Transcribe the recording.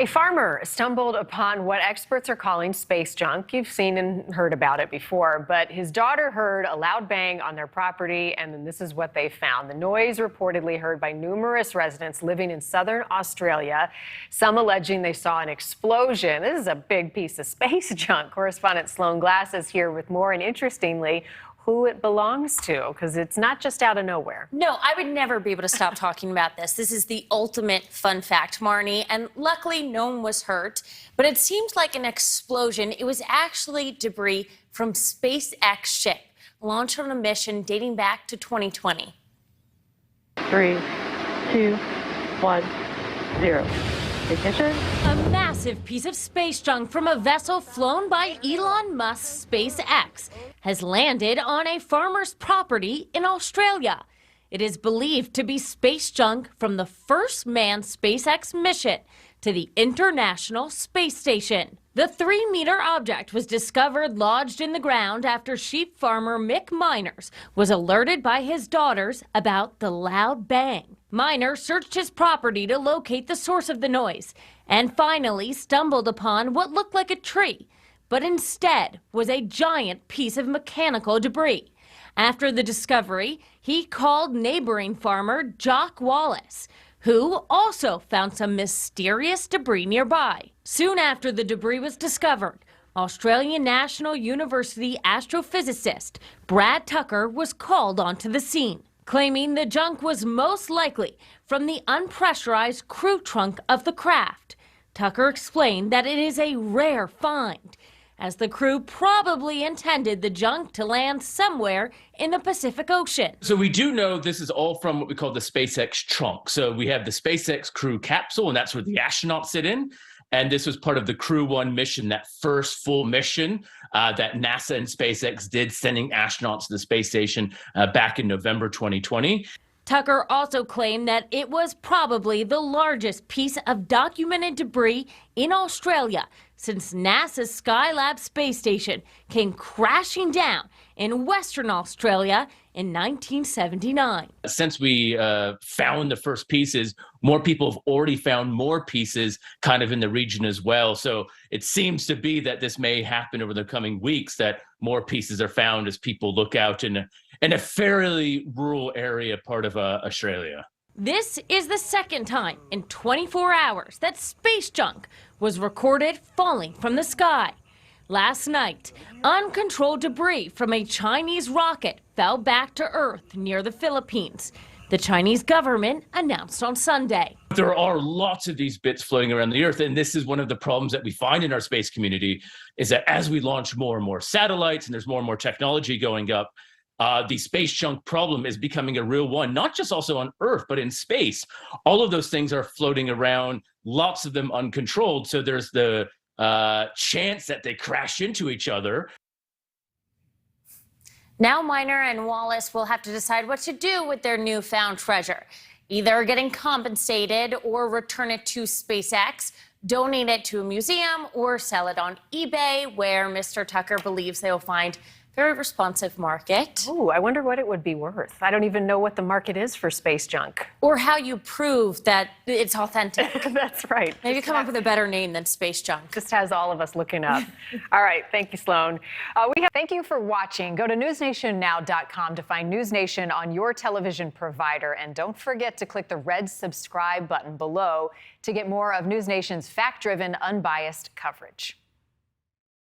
A farmer stumbled upon what experts are calling space junk. You've seen and heard about it before, but his daughter heard a loud bang on their property, and then this is what they found. The noise reportedly heard by numerous residents living in southern Australia, some alleging they saw an explosion. This is a big piece of space junk. Correspondent Sloane Glass is here with more, and interestingly, who it belongs to, because it's not just out of nowhere. No, I would never be able to stop talking about this. This is the ultimate fun fact, Marnie, and luckily no one was hurt, but it seemed like an explosion. It was actually debris from SpaceX ship launched on a mission dating back to 2020. 3, 2, 1, 0. Ignition. A massive piece of space junk from a vessel flown by Elon Musk's SpaceX has landed on a farmer's property in Australia. It is believed to be space junk from the first manned SpaceX mission to the International Space Station. The 3-meter object was discovered lodged in the ground after sheep farmer Mick Miners was alerted by his daughters about the loud bang. Miner searched his property to locate the source of the noise and finally stumbled upon what looked like a tree, but instead was a giant piece of mechanical debris. After the discovery, he called neighboring farmer Jock Wallace, who also found some mysterious debris nearby. Soon after the debris was discovered, Australian National University astrophysicist Brad Tucker was called onto the scene, claiming the junk was most likely from the unpressurized crew trunk of the craft. Tucker explained that it is a rare find, as the crew probably intended the junk to land somewhere in the Pacific Ocean. So we do know this is all from what we call the SpaceX trunk. So we have the SpaceX Crew capsule, and that's where the astronauts sit in. And this was part of the Crew 1 mission, that first full mission that NASA and SpaceX did, sending astronauts to the space station back in November 2020. Tucker also claimed that it was probably the largest piece of documented debris in Australia since NASA's Skylab space station came crashing down in Western Australia in 1979. Since we found the first pieces, more people have already found more pieces kind of in the region as well. So it seems to be that this may happen over the coming weeks, that more pieces are found as people look out in a fairly rural area part of Australia. This is the second time in 24 hours that space junk was recorded falling from the sky. Last night, uncontrolled debris from a Chinese rocket fell back to Earth near the Philippines. The Chinese government announced on Sunday. There are lots of these bits floating around the Earth, and this is one of the problems that we find in our space community, is that as we launch more and more satellites and there's more and more technology going up, the space junk problem is becoming a real one, not just also on Earth, but in space. All of those things are floating around, lots of them uncontrolled. So there's the chance that they crash into each other. Now Miner and Wallace will have to decide what to do with their newfound treasure. Either getting compensated or return it to SpaceX, donate it to a museum, or sell it on eBay, where Mr. Tucker believes they will find very responsive market. Oh, I wonder what it would be worth. I don't even know what the market is for space junk. Or how you prove that it's authentic. That's right. Maybe come up with a better name than space junk. Just has all of us looking up. All right, thank you, Sloane. Thank you for watching. Go to newsnationnow.com to find News Nation on your television provider. And don't forget to click the red subscribe button below to get more of News Nation's fact-driven, unbiased coverage.